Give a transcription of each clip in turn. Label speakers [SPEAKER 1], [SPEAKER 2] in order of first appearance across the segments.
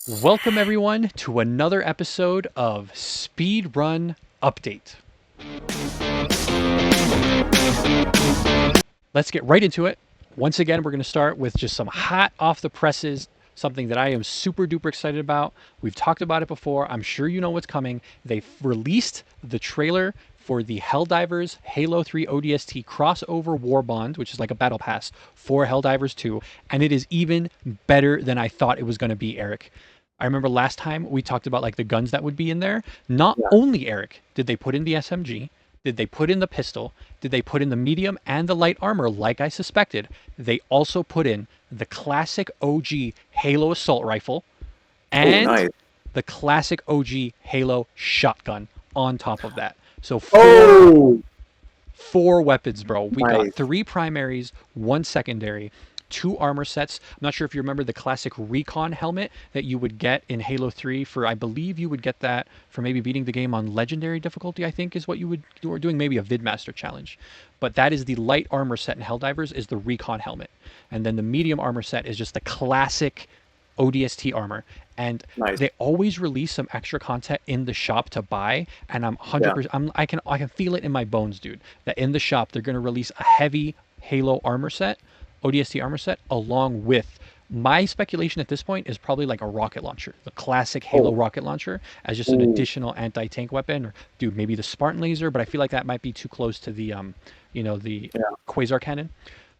[SPEAKER 1] Welcome everyone to another episode of Speedrun Update. Let's get right into it. Once again, we're going to start with just some hot off the presses, something that I am super duper excited about. We've talked about it before. I'm sure you know what's coming. They've released the trailer for the Helldivers Halo 3 ODST crossover war bond, which is like a battle pass for Helldivers 2, and it is even better than I thought it was going to be, Eric. I remember last time we talked about like the guns that would be in there. Not
[SPEAKER 2] Yeah.
[SPEAKER 1] only, Eric, did they put in the SMG, did they put in the pistol, did they put in the medium and the light armor like I suspected, they also put in the classic OG Halo assault rifle
[SPEAKER 2] Oh,
[SPEAKER 1] and
[SPEAKER 2] nice.
[SPEAKER 1] the classic OG Halo shotgun on top of that. So
[SPEAKER 2] Oh,
[SPEAKER 1] four weapons, bro. We got
[SPEAKER 2] nice.
[SPEAKER 1] three primaries, one secondary, two armor sets. I'm not sure if you remember the classic recon helmet that you would get in Halo 3 for, I believe you would get that for maybe beating the game on legendary difficulty, I think is what you were doing, maybe a Vidmaster challenge. But that is the light armor set in Helldivers is the recon helmet. And then the medium armor set is just the classic ODST armor. And
[SPEAKER 2] Nice.
[SPEAKER 1] they always release some extra content in the shop to buy, and I'm
[SPEAKER 2] Yeah.
[SPEAKER 1] 100%. I can feel it in my bones, dude. That in the shop they're gonna release a heavy Halo armor set, ODST armor set, along with my speculation at this point is probably like a rocket launcher, the classic Halo
[SPEAKER 2] Oh,
[SPEAKER 1] rocket launcher, as just an
[SPEAKER 2] ooh.
[SPEAKER 1] additional anti-tank weapon, or dude, maybe the Spartan laser, but I feel like that might be too close to the
[SPEAKER 2] Yeah.
[SPEAKER 1] quasar cannon.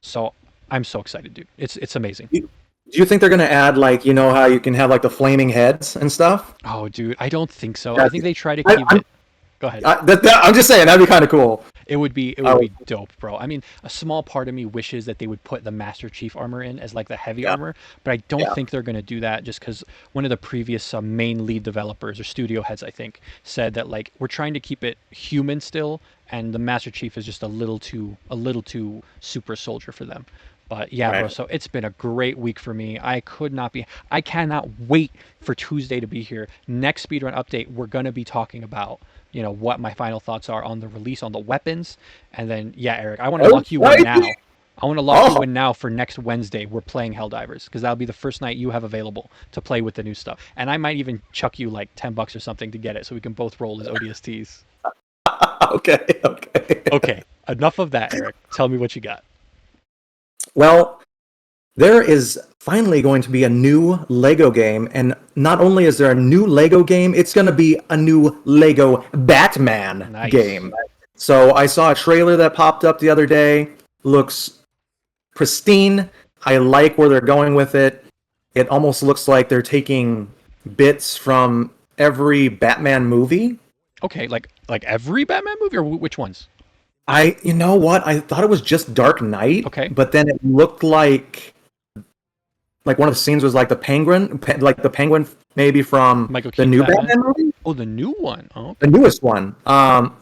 [SPEAKER 1] So I'm so excited, dude. It's amazing.
[SPEAKER 2] Do you think they're gonna add like how you can have like the flaming heads and stuff?
[SPEAKER 1] Oh, dude, I don't think so. I
[SPEAKER 2] That,
[SPEAKER 1] think they try to
[SPEAKER 2] I,
[SPEAKER 1] keep
[SPEAKER 2] I'm
[SPEAKER 1] it. Go ahead.
[SPEAKER 2] I'm just saying that'd be kind of cool.
[SPEAKER 1] It
[SPEAKER 2] I
[SPEAKER 1] would
[SPEAKER 2] would,
[SPEAKER 1] be dope, bro. I mean, a small part of me wishes that they would put the Master Chief armor in as like the heavy
[SPEAKER 2] yeah,
[SPEAKER 1] armor, but I don't
[SPEAKER 2] yeah,
[SPEAKER 1] think they're going to do that just because one of the previous main lead developers or studio heads, I think, said that like we're trying to keep it human still, and the Master Chief is just a little too super soldier for them. But yeah, bro.
[SPEAKER 2] right.
[SPEAKER 1] So it's been a great week for me. I cannot wait for Tuesday to be here. Next speedrun update, we're gonna be talking about what my final thoughts are on the release on the weapons, and then yeah, Eric, I want to
[SPEAKER 2] Oh,
[SPEAKER 1] lock you in
[SPEAKER 2] right.
[SPEAKER 1] now. I want to lock you
[SPEAKER 2] Oh,
[SPEAKER 1] in now for next Wednesday. We're playing Helldivers because that'll be the first night you have available to play with the new stuff, and I might even chuck you like $10 or something to get it, so we can both roll as ODSTs.
[SPEAKER 2] okay, okay.
[SPEAKER 1] Okay, enough of that, Eric. Tell me what you got.
[SPEAKER 2] Well, there is finally going to be a new Lego game, and not only is there a new Lego game, it's going to be a new Lego Batman
[SPEAKER 1] Nice.
[SPEAKER 2] game. So I saw a trailer that popped up the other day. Looks pristine. I like where they're going with it. It almost looks like they're taking bits from every Batman movie.
[SPEAKER 1] Okay, like every Batman movie, or which ones?
[SPEAKER 2] You know what? I thought it was just Dark Knight,
[SPEAKER 1] Okay,
[SPEAKER 2] but then it looked like one of the scenes was like the penguin maybe from
[SPEAKER 1] Michael
[SPEAKER 2] the
[SPEAKER 1] Keaton
[SPEAKER 2] new
[SPEAKER 1] Batman.
[SPEAKER 2] Batman movie,
[SPEAKER 1] Oh, the new one. Oh,
[SPEAKER 2] the
[SPEAKER 1] okay.
[SPEAKER 2] newest one.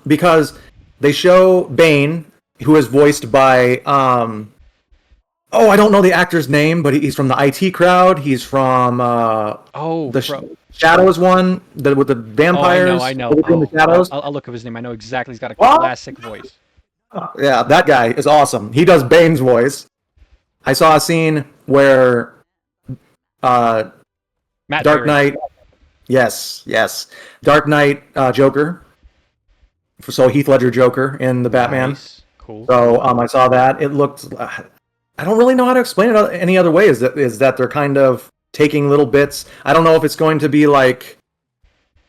[SPEAKER 2] Because they show Bane, who is voiced by oh, I don't know the actor's name, but he's from the IT crowd. He's from
[SPEAKER 1] Oh,
[SPEAKER 2] the
[SPEAKER 1] from
[SPEAKER 2] Shadows one, with the
[SPEAKER 1] Oh, I
[SPEAKER 2] vampires,
[SPEAKER 1] know.
[SPEAKER 2] in the
[SPEAKER 1] Oh,
[SPEAKER 2] shadows.
[SPEAKER 1] I'll look up his name. I know exactly. He's got a
[SPEAKER 2] What?
[SPEAKER 1] classic voice.
[SPEAKER 2] Yeah, that guy is awesome. He does Bane's voice. I saw a scene where uh,
[SPEAKER 1] Matt
[SPEAKER 2] Dark
[SPEAKER 1] Berry.
[SPEAKER 2] Knight. Yes, yes. Dark Knight Joker. So Heath Ledger Joker in the Batman.
[SPEAKER 1] Nice. Cool.
[SPEAKER 2] So I saw that. It looked. I don't really know how to explain it any other way. Is that they're kind of taking little bits. I don't know if it's going to be like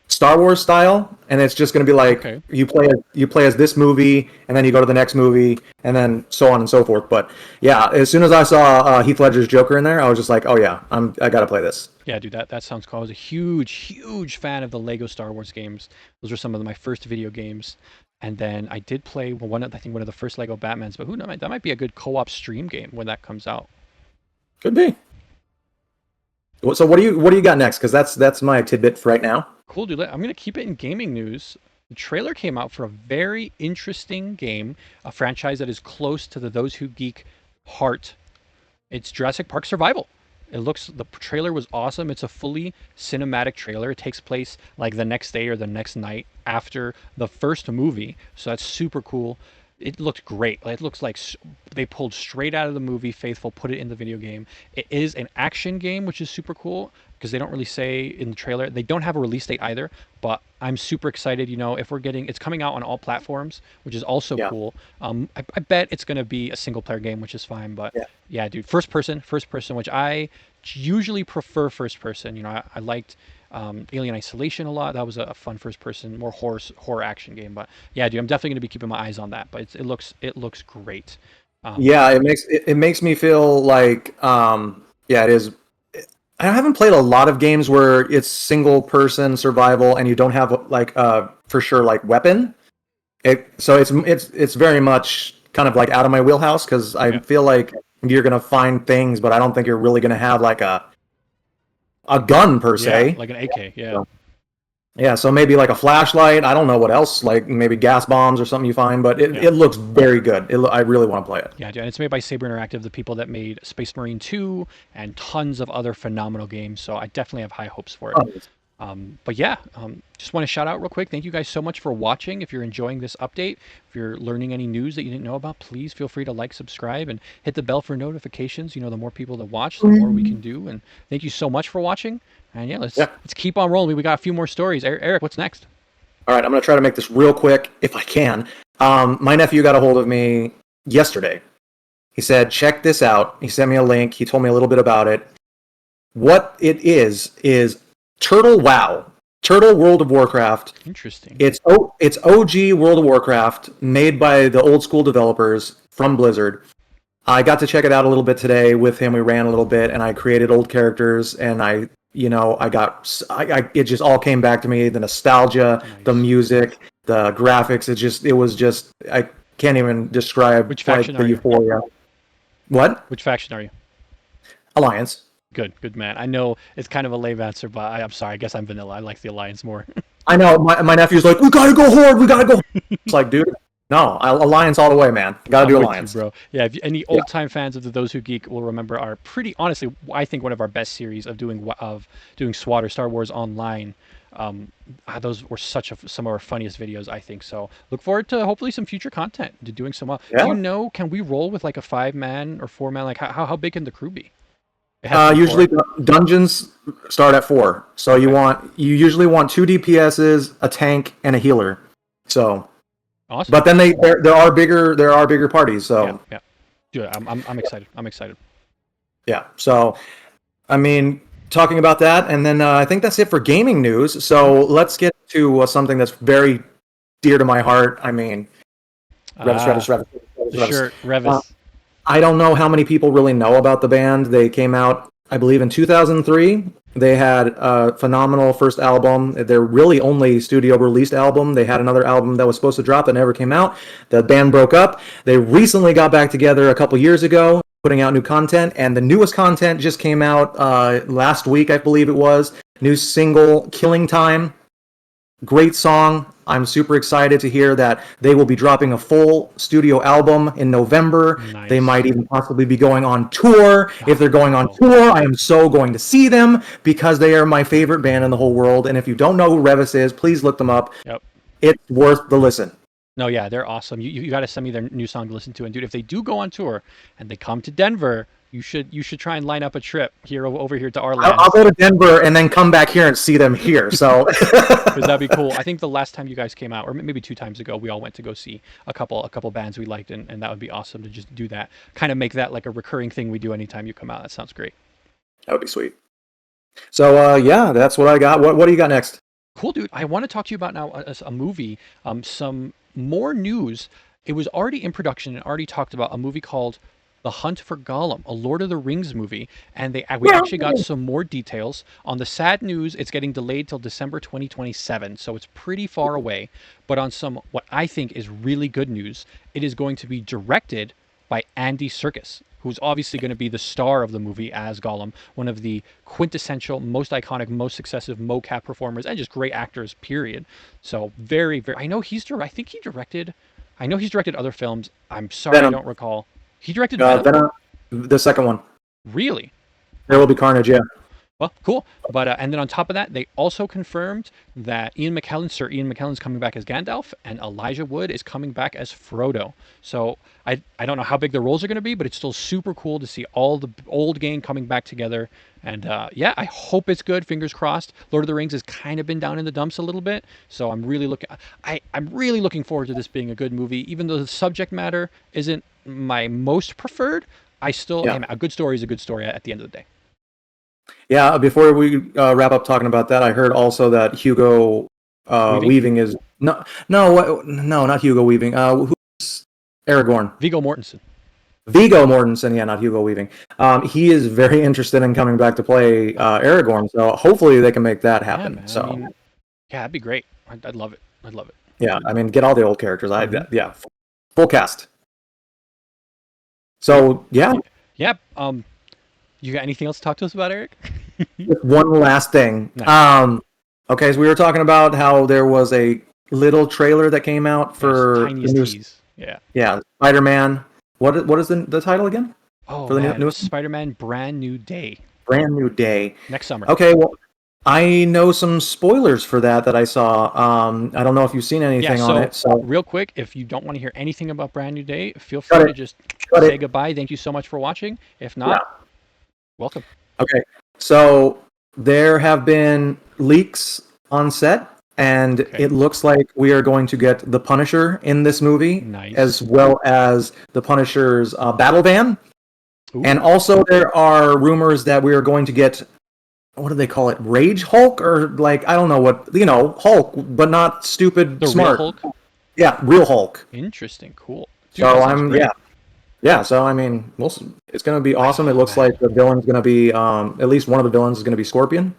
[SPEAKER 2] Star Wars style, and it's just going to be like
[SPEAKER 1] Okay.
[SPEAKER 2] you play as this movie, and then you go to the next movie, and then so on and so forth. But yeah, as soon as I saw Heath Ledger's Joker in there, I was just like, oh yeah, I got to play this.
[SPEAKER 1] Yeah, dude, that sounds cool. I was a huge fan of the Lego Star Wars games. Those were some of my first video games. And then I did play I think one of the first Lego Batmans, but who knows, that might be a good co-op stream game when that comes out.
[SPEAKER 2] Could be. So what do you got next? Because that's my tidbit for right now.
[SPEAKER 1] Cool, dude. I'm gonna keep it in gaming news. The trailer came out for a very interesting game, a franchise that is close to the Those Who Geek heart. It's Jurassic Park Survival. The trailer was awesome. It's a fully cinematic trailer. It takes place like the next day or the next night after the first movie. So that's super cool. It looked great. Like, it looks like they pulled straight out of the movie Faithful, put it in the video game. It is an action game, which is super cool. because they don't really say in the trailer. They don't have a release date either, but I'm super excited. You know, if we're getting, it's coming out on all platforms, which is also
[SPEAKER 2] Yeah.
[SPEAKER 1] cool. I bet it's going to be a single player game, which is fine. But
[SPEAKER 2] Yeah.
[SPEAKER 1] yeah, dude, first person, which I usually prefer first person. You know, I liked Alien Isolation a lot. That was a fun first person, more horror action game. But yeah, dude, I'm definitely going to be keeping my eyes on that. But it looks great. Um,
[SPEAKER 2] Yeah, it makes me feel like yeah, it is. I haven't played a lot of games where it's single person survival and you don't have like for sure like weapon. So it's very much kind of like out of my wheelhouse because I
[SPEAKER 1] okay.
[SPEAKER 2] feel like you're gonna find things, but I don't think you're really gonna have like a gun per
[SPEAKER 1] Yeah,
[SPEAKER 2] se.
[SPEAKER 1] like an AK. Yeah.
[SPEAKER 2] So, yeah, so maybe like a flashlight. I don't know what else, like maybe gas bombs or something you find, but
[SPEAKER 1] Yeah.
[SPEAKER 2] it looks very good. I really want to play it.
[SPEAKER 1] Yeah, dude, and it's made by Saber Interactive, the people that made Space Marine 2 and tons of other phenomenal games. So I definitely have high hopes for it.
[SPEAKER 2] Oh,
[SPEAKER 1] But yeah, just want to shout out real quick. Thank you guys so much for watching. If you're enjoying this update, if you're learning any news that you didn't know about, please feel free to like, subscribe, and hit the bell for notifications. You know, the more people that watch, the more we can do. And thank you so much for watching. And yeah, let's
[SPEAKER 2] yeah.
[SPEAKER 1] let's keep on rolling. We got a few more stories. Eric, what's next?
[SPEAKER 2] All right, I'm gonna try to make this real quick if I can. My nephew got a hold of me yesterday. He said, "Check this out." He sent me a link. He told me a little bit about it. What it is Turtle WoW, Turtle World of Warcraft.
[SPEAKER 1] Interesting.
[SPEAKER 2] It's OG World of Warcraft made by the old school developers from Blizzard. I got to check it out a little bit today with him. We ran a little bit, and I created old characters, and it just all came back to me. The nostalgia, the
[SPEAKER 1] Nice.
[SPEAKER 2] music, the graphics. It was just, I can't even describe
[SPEAKER 1] Which
[SPEAKER 2] like
[SPEAKER 1] faction
[SPEAKER 2] the
[SPEAKER 1] are you?
[SPEAKER 2] euphoria. What?
[SPEAKER 1] Which faction are you?
[SPEAKER 2] Alliance.
[SPEAKER 1] Good man. I know it's kind of a lame answer, but I'm sorry. I guess I'm vanilla. I like the Alliance more.
[SPEAKER 2] I know my nephew's like, we gotta go Horde, we gotta go. It's like, dude, no, Alliance all the way, man. Gotta
[SPEAKER 1] I'm
[SPEAKER 2] do
[SPEAKER 1] with you,
[SPEAKER 2] Alliance.
[SPEAKER 1] bro. Yeah, if any
[SPEAKER 2] Yeah.
[SPEAKER 1] old time fans of the Those Who Geek will remember our pretty honestly, I think one of our best series of doing SWAT or Star Wars Online. Those were some of our funniest videos, I think. So look forward to hopefully some future content to doing some. Do you
[SPEAKER 2] Yeah.
[SPEAKER 1] know? Can we roll with like a 5 man or 4 man? Like how big can the crew be? It has to be
[SPEAKER 2] Usually
[SPEAKER 1] four.
[SPEAKER 2] dungeons start at 4. So
[SPEAKER 1] Okay,
[SPEAKER 2] you usually want 2 DPSs, a tank, and a healer. So,
[SPEAKER 1] awesome.
[SPEAKER 2] but then there are bigger parties.
[SPEAKER 1] Yeah,
[SPEAKER 2] So
[SPEAKER 1] yeah. Dude, I'm excited. I'm excited.
[SPEAKER 2] yeah. So I mean, talking about that, and then I think that's it for gaming news.
[SPEAKER 1] Mhm.
[SPEAKER 2] So let's get to something that's very dear to my heart. I mean, Revis, Revis,
[SPEAKER 1] Ah,
[SPEAKER 2] Revis, Revis,
[SPEAKER 1] the
[SPEAKER 2] Revis.
[SPEAKER 1] shirt,
[SPEAKER 2] Uh,
[SPEAKER 1] Revis.
[SPEAKER 2] I don't know how many people really know about the band. They came out, I believe, in 2003. They had a phenomenal first album. Their really only studio released album. They had another album that was supposed to drop that never came out. The band broke up. They recently got back together a couple years ago, putting out new content, and the newest content just came out last week, I believe it was. New single, Killing Time. Great song. I'm super excited to hear that they will be dropping a full studio album in November. They
[SPEAKER 1] Nice.
[SPEAKER 2] might even possibly be going on tour. If
[SPEAKER 1] Oh,
[SPEAKER 2] they're going
[SPEAKER 1] let's
[SPEAKER 2] on
[SPEAKER 1] go.
[SPEAKER 2] tour, I am so going to see them because they are my favorite band in the whole world. And if you don't know who Revis is, please look them up.
[SPEAKER 1] Yep.
[SPEAKER 2] It's worth the listen.
[SPEAKER 1] No, yeah, they're awesome. You got to send me their new song to listen to. And dude, if they do go on tour and they come to Denver, you should try and line up a trip here over here to our
[SPEAKER 2] I'll
[SPEAKER 1] lands
[SPEAKER 2] go to Denver and then come back here and see them here. So
[SPEAKER 1] because that'd be cool. I think the last time you guys came out, or maybe 2 times ago, we all went to go see a couple bands we liked, and that would be awesome to just do that. Kind of make that like a recurring thing we do anytime you come out. That sounds great.
[SPEAKER 2] that would be sweet. So yeah, that's what I got. What do you got next?
[SPEAKER 1] Cool, dude. I want to talk to you about now a movie. Some more news. It was already in production and already talked about a movie called The Hunt for Gollum, a Lord of the Rings movie, and we actually got some more details on the sad news. It's getting delayed till December 2027, so it's pretty far away. But on some what I think is really good news, it is going to be directed by Andy Serkis, who's obviously going to be the star of the movie as Gollum, one of the quintessential, most iconic, most successive mocap performers, and just great actors. Period. So very, very. I think he directed. I know he's directed other films. I'm sorry, I
[SPEAKER 2] Venom.
[SPEAKER 1] don't recall. He directed Venom.
[SPEAKER 2] Venom, the second one.
[SPEAKER 1] Really?
[SPEAKER 2] There
[SPEAKER 1] Huh.
[SPEAKER 2] will be carnage. Yeah.
[SPEAKER 1] Well, cool. But and then on top of that, they also confirmed that Sir Ian McKellen's coming back as Gandalf, and Elijah Wood is coming back as Frodo. So I don't know how big their roles are going to be, but it's still super cool to see all the old gang coming back together. And yeah, I hope it's good. Fingers crossed. Lord of the Rings has kind of been down in the dumps a little bit, so I'm really looking forward to this being a good movie, even though the subject matter isn't my most preferred. I still, hey
[SPEAKER 2] Yeah.
[SPEAKER 1] man, a good story is a good story at the end of the day.
[SPEAKER 2] Yeah, before we wrap up talking about that, I heard also that Hugo
[SPEAKER 1] Weaving,
[SPEAKER 2] Weaving is no, not Hugo Weaving. Who's Aragorn?
[SPEAKER 1] Viggo Mortensen.
[SPEAKER 2] Viggo Mortensen, yeah, not Hugo Weaving. He is very interested in coming back to play Aragorn, so hopefully they can make that
[SPEAKER 1] Yeah,
[SPEAKER 2] happen.
[SPEAKER 1] man. I
[SPEAKER 2] So
[SPEAKER 1] mean, yeah, that'd be great. I'd love it. I'd love it.
[SPEAKER 2] yeah, I mean, get all the old characters.
[SPEAKER 1] Hmm.
[SPEAKER 2] Yeah, full cast.
[SPEAKER 1] Cool.
[SPEAKER 2] So yeah,
[SPEAKER 1] Yeah. You got anything else to talk to us about, Eric?
[SPEAKER 2] just one last thing.
[SPEAKER 1] Nice.
[SPEAKER 2] Okay, so we were talking about how there was a little trailer that came out
[SPEAKER 1] Yeah, just the
[SPEAKER 2] for the
[SPEAKER 1] tiniest
[SPEAKER 2] new,
[SPEAKER 1] tease. Yeah.
[SPEAKER 2] yeah, Spider-Man. What is the title again
[SPEAKER 1] Oh
[SPEAKER 2] for the
[SPEAKER 1] man,
[SPEAKER 2] newest one?
[SPEAKER 1] Spider-Man: Brand New Day
[SPEAKER 2] Brand New Day.
[SPEAKER 1] next summer.
[SPEAKER 2] Okay, well, I know some spoilers for that I saw. I don't know if you've seen
[SPEAKER 1] Yeah.
[SPEAKER 2] anything on
[SPEAKER 1] So
[SPEAKER 2] it. So
[SPEAKER 1] real quick, if you don't want to hear anything about Brand New Day, feel
[SPEAKER 2] cut
[SPEAKER 1] free to
[SPEAKER 2] it,
[SPEAKER 1] just
[SPEAKER 2] cut
[SPEAKER 1] say
[SPEAKER 2] it.
[SPEAKER 1] goodbye. Thank you so much for watching. If
[SPEAKER 2] Yeah.
[SPEAKER 1] not, welcome.
[SPEAKER 2] Okay. So there have been leaks on set, and
[SPEAKER 1] Okay.
[SPEAKER 2] it looks like we are going to get the Punisher in this movie,
[SPEAKER 1] Nice.
[SPEAKER 2] as well as the Punisher's battle van. And
[SPEAKER 1] Ooh,
[SPEAKER 2] also, there are rumors that we are going to get, what do they call it? Rage Hulk? Or, like, I don't know what, Hulk, but not stupid
[SPEAKER 1] the real
[SPEAKER 2] smart.
[SPEAKER 1] Hulk.
[SPEAKER 2] Yeah, real Hulk.
[SPEAKER 1] Interesting. Cool. Dude,
[SPEAKER 2] So
[SPEAKER 1] that sounds
[SPEAKER 2] yeah.
[SPEAKER 1] great.
[SPEAKER 2] Yeah, so I mean, it's going to be awesome. It
[SPEAKER 1] Oh
[SPEAKER 2] looks
[SPEAKER 1] man.
[SPEAKER 2] like the villain's going to be, at least one of the villains is going to be Scorpion.
[SPEAKER 1] Okay.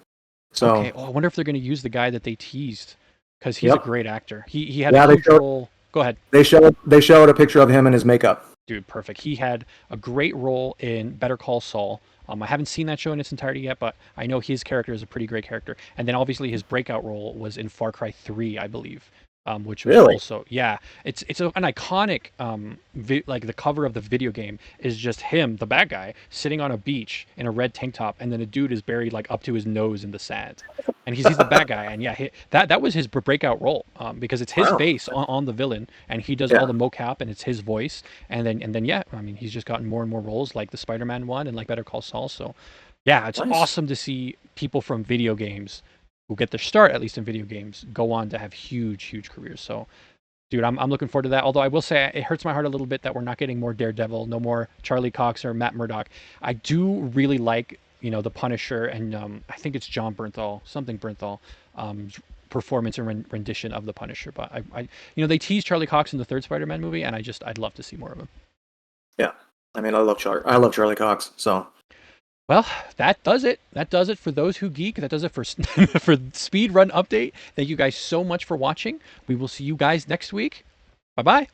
[SPEAKER 2] So,
[SPEAKER 1] Oh, I wonder if they're going to use the guy that they teased because he's a
[SPEAKER 2] yep.
[SPEAKER 1] great actor. He had a
[SPEAKER 2] Yeah,
[SPEAKER 1] huge role. Go ahead,
[SPEAKER 2] they showed a picture of him in his makeup.
[SPEAKER 1] dude. Perfect. He had a great role in Better Call Saul. I haven't seen that show in its entirety yet, but I know his character is a pretty great character. And then obviously his breakout role was in Far Cry 3, I believe, which was
[SPEAKER 2] Really?
[SPEAKER 1] also yeah, an iconic like the cover of the video game is just him, the bad guy, sitting on a beach in a red tank top, and then a dude is buried like up to his nose in the sand, and he's the bad guy, and yeah, that was his breakout role because it's his
[SPEAKER 2] Wow.
[SPEAKER 1] face on the villain, and he does all
[SPEAKER 2] Yeah.
[SPEAKER 1] the mocap, and it's his voice, and then yeah, I mean he's just gotten more and more roles like the Spider-Man one and like Better Call Saul, so yeah, it's
[SPEAKER 2] Nice.
[SPEAKER 1] awesome to see people from video games who get their start at least in video games go on to have huge careers. So dude, I'm looking forward to that. Although I will say it hurts my heart a little bit that we're not getting more Daredevil, no more Charlie Cox or Matt Murdock. I do really like the Punisher and I think it's John Bernthal, something Bernthal, performance and rendition of the Punisher. But they teased Charlie Cox in the third Spider-Man movie, and I'd love to see more of him.
[SPEAKER 2] Yeah. I mean, I love Charlie Cox. So
[SPEAKER 1] Well, that does it. That does it for those who geek. That does it for for Speed Run Update. Thank you guys so much for watching. We will see you guys next week. Bye bye.